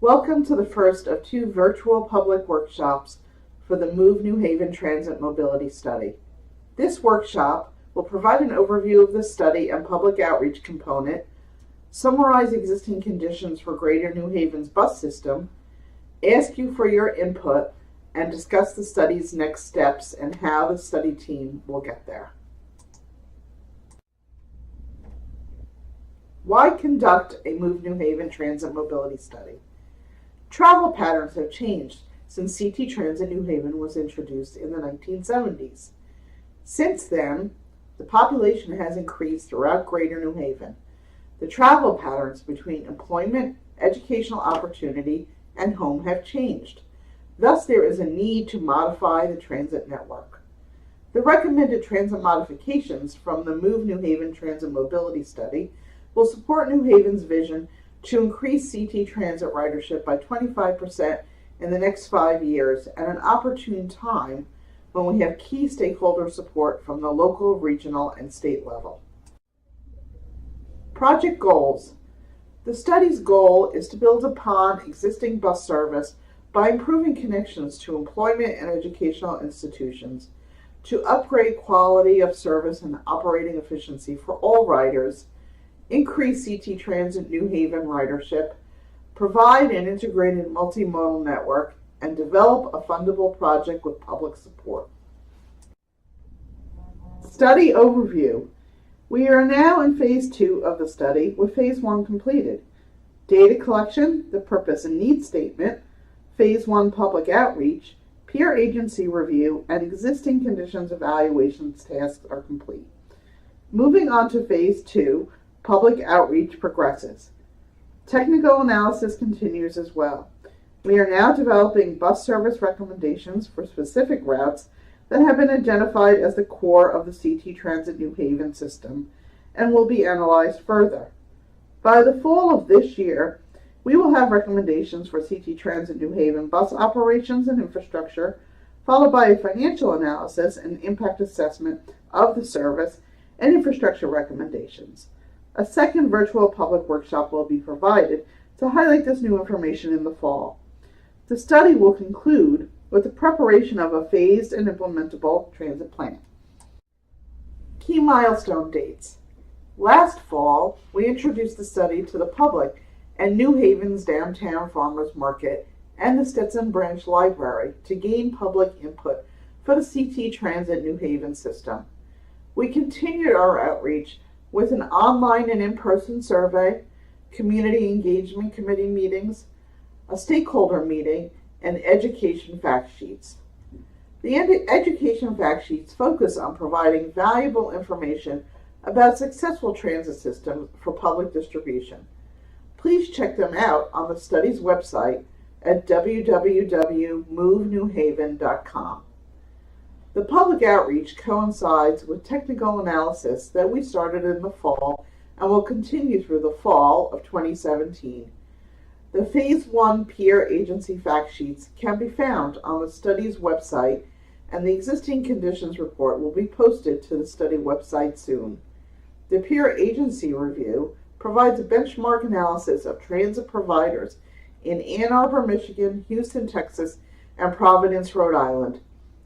Welcome to the first of two virtual public workshops for the Move New Haven Transit Mobility Study. This workshop will provide an overview of the study and public outreach component, summarize existing conditions for Greater New Haven's bus system, ask you for your input, and discuss the study's next steps and how the study team will get there. Why conduct a Move New Haven Transit Mobility Study? Travel patterns have changed since CT Transit New Haven was introduced in the 1970s. Since then, the population has increased throughout Greater New Haven. The travel patterns between employment, educational opportunity, and home have changed. Thus, there is a need to modify the transit network. The recommended transit modifications from the Move New Haven Transit Mobility Study will support New Haven's vision to increase CT transit ridership by 25% in the next 5 years at an opportune time when we have key stakeholder support from the local, regional, and state level. Project goals. The study's goal is to build upon existing bus service by improving connections to employment and educational institutions, to upgrade quality of service and operating efficiency for all riders, increase CT Transit New Haven ridership, provide an integrated multimodal network, and develop a fundable project with public support. Study overview. We are now in phase 2 of the study with phase 1 completed. Data collection, the purpose and need statement, phase 1 public outreach, peer agency review, and existing conditions evaluations tasks are complete. Moving on to phase 2, public outreach progresses. Technical analysis continues as well. We are now developing bus service recommendations for specific routes that have been identified as the core of the CT Transit New Haven system and will be analyzed further. By the fall of this year, we will have recommendations for CT Transit New Haven bus operations and infrastructure, followed by a financial analysis and impact assessment of the service and infrastructure recommendations. A second virtual public workshop will be provided to highlight this new information in the fall. The study will conclude with the preparation of a phased and implementable transit plan. Key milestone dates. Last fall, we introduced the study to the public at New Haven's Downtown Farmers Market and the Stetson Branch Library to gain public input for the CT Transit New Haven system. We continued our outreach with an online and in-person survey, community engagement committee meetings, a stakeholder meeting, and education fact sheets. The education fact sheets focus on providing valuable information about successful transit systems for public distribution. Please check them out on the study's website at www.movenewhaven.com. The public outreach coincides with technical analysis that we started in the fall and will continue through the fall of 2017. The Phase 1 peer agency fact sheets can be found on the study's website, and the existing conditions report will be posted to the study website soon. The peer agency review provides a benchmark analysis of transit providers in Ann Arbor, Michigan, Houston, Texas, and Providence, Rhode Island.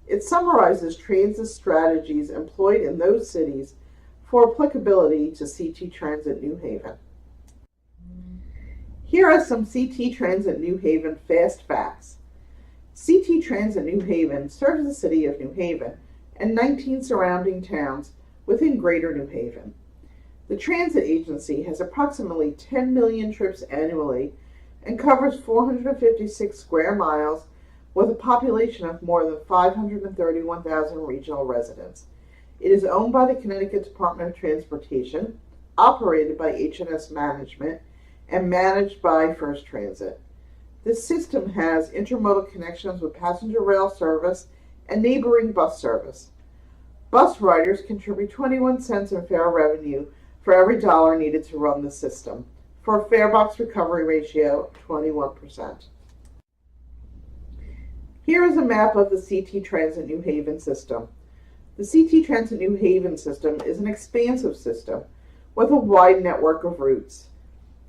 It summarizes transit strategies employed in those cities for applicability to CT Transit New Haven. Here are some CT Transit New Haven fast facts. CT Transit New Haven serves the city of New Haven and 19 surrounding towns within Greater New Haven. The transit agency has approximately 10 million trips annually and covers 456 square miles with a population of more than 531,000 regional residents. It is owned by the Connecticut Department of Transportation, operated by H&S Management, and managed by First Transit. This system has intermodal connections with passenger rail service and neighboring bus service. Bus riders contribute 21 cents in fare revenue for every dollar needed to run the system, for a fare box recovery ratio of 21%. Here is a map of the CT Transit New Haven system. The CT Transit New Haven system is an expansive system with a wide network of routes.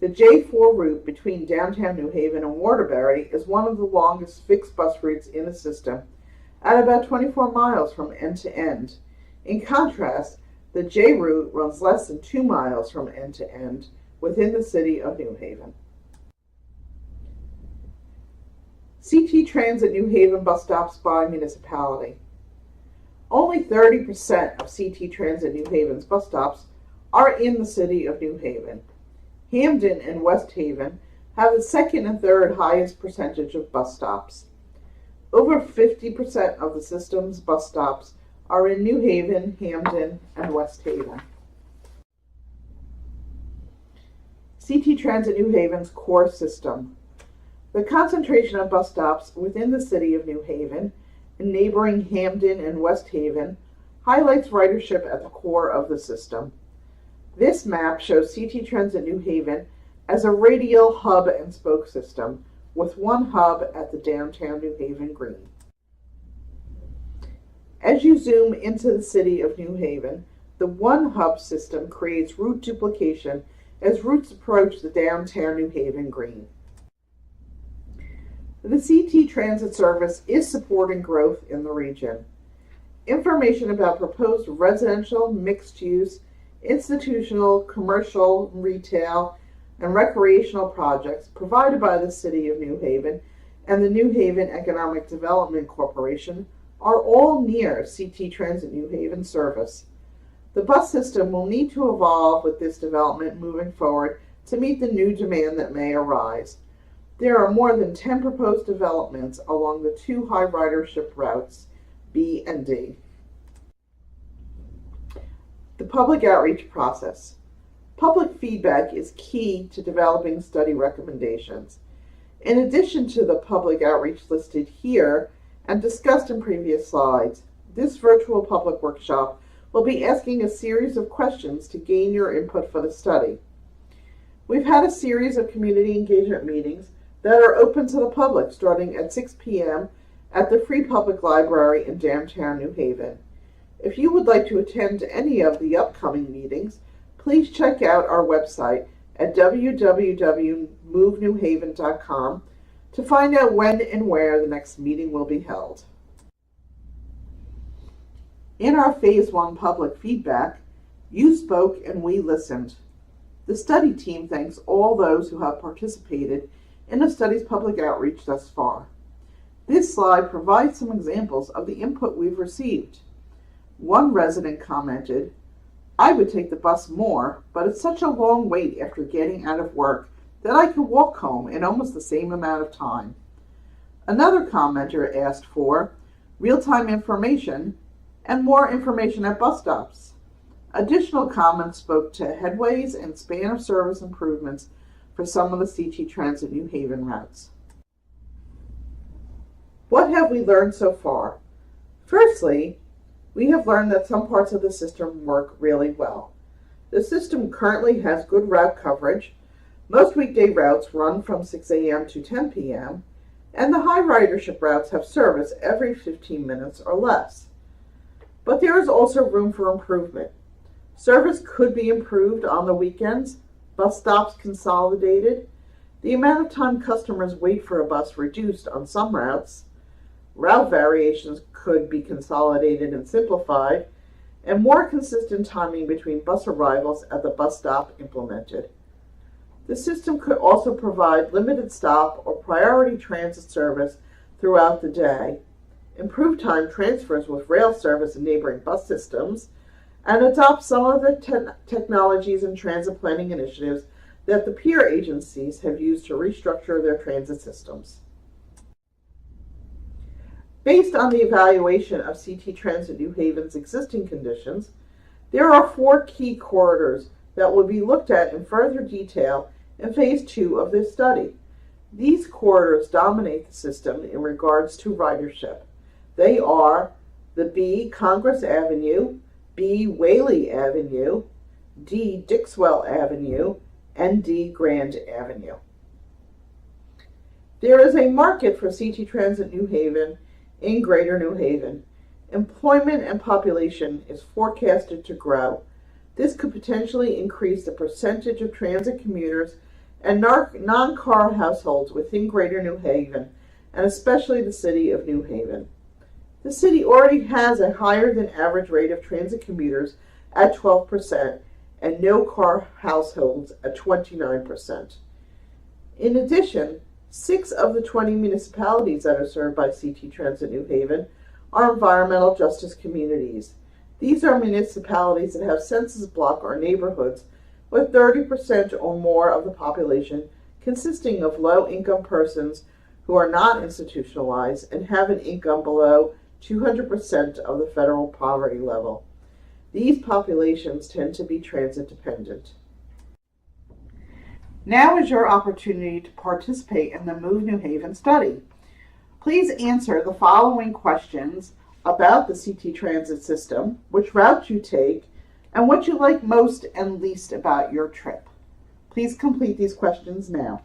The J4 route between downtown New Haven and Waterbury is one of the longest fixed bus routes in the system, at about 24 miles from end to end. In contrast, the J route runs less than 2 miles from end to end within the city of New Haven. CT Transit New Haven bus stops by municipality. Only 30% of CT Transit New Haven's bus stops are in the city of New Haven. Hamden and West Haven have the second and third highest percentage of bus stops. Over 50% of the system's bus stops are in New Haven, Hamden, and West Haven. CT Transit New Haven's core system. The concentration of bus stops within the city of New Haven and neighboring Hamden and West Haven highlights ridership at the core of the system. This map shows CT Transit New Haven as a radial hub and spoke system, with one hub at the downtown New Haven Green. As you zoom into the city of New Haven, the one hub system creates route duplication as routes approach the downtown New Haven Green. The CT Transit service is supporting growth in the region. Information about proposed residential, mixed-use, institutional, commercial, retail, and recreational projects provided by the City of New Haven and the New Haven Economic Development Corporation are all near CT Transit New Haven service. The bus system will need to evolve with this development moving forward to meet the new demand that may arise. There are more than 10 proposed developments along the two high ridership routes, B and D. The public outreach process. Public feedback is key to developing study recommendations. In addition to the public outreach listed here and discussed in previous slides, this virtual public workshop will be asking a series of questions to gain your input for the study. We've had a series of community engagement meetings that are open to the public starting at 6 p.m. at the Free Public Library in downtown New Haven. If you would like to attend any of the upcoming meetings, please check out our website at www.movenewhaven.com to find out when and where the next meeting will be held. In our Phase 1 public feedback, you spoke and we listened. The study team thanks all those who have participated in the study's public outreach thus far. This slide provides some examples of the input we've received. One resident commented, "I would take the bus more, but it's such a long wait after getting out of work that I could walk home in almost the same amount of time." Another commenter asked for real-time information and more information at bus stops. Additional comments spoke to headways and span of service improvements for some of the CT Transit New Haven routes. What have we learned so far? Firstly, we have learned that some parts of the system work really well. The system currently has good route coverage. Most weekday routes run from 6 a.m. to 10 p.m., and the high ridership routes have service every 15 minutes or less. But there is also room for improvement. Service could be improved on the weekends, bus stops consolidated, the amount of time customers wait for a bus reduced on some routes, route variations could be consolidated and simplified, and more consistent timing between bus arrivals at the bus stop implemented. The system could also provide limited stop or priority transit service throughout the day, improve time transfers with rail service and neighboring bus systems, and adopt some of the technologies and transit planning initiatives that the peer agencies have used to restructure their transit systems. Based on the evaluation of CT Transit New Haven's existing conditions, there are 4 key corridors that will be looked at in further detail in Phase 2 of this study. These corridors dominate the system in regards to ridership. They are the B, Congress Avenue, B, Whaley Avenue, D, Dixwell Avenue, and D, Grand Avenue. There is a market for CT Transit New Haven in Greater New Haven. Employment and population is forecasted to grow. This could potentially increase the percentage of transit commuters and non-car households within Greater New Haven, and especially the city of New Haven. The city already has a higher than average rate of transit commuters at 12% and no-car households at 29%. In addition, 6 of the 20 municipalities that are served by CT Transit New Haven are environmental justice communities. These are municipalities that have census block or neighborhoods with 30% or more of the population consisting of low-income persons who are not institutionalized and have an income below 200% of the federal poverty level. These populations tend to be transit dependent. Now is your opportunity to participate in the Move New Haven study. Please answer the following questions about the CT transit system, which route you take, and what you like most and least about your trip. Please complete these questions now.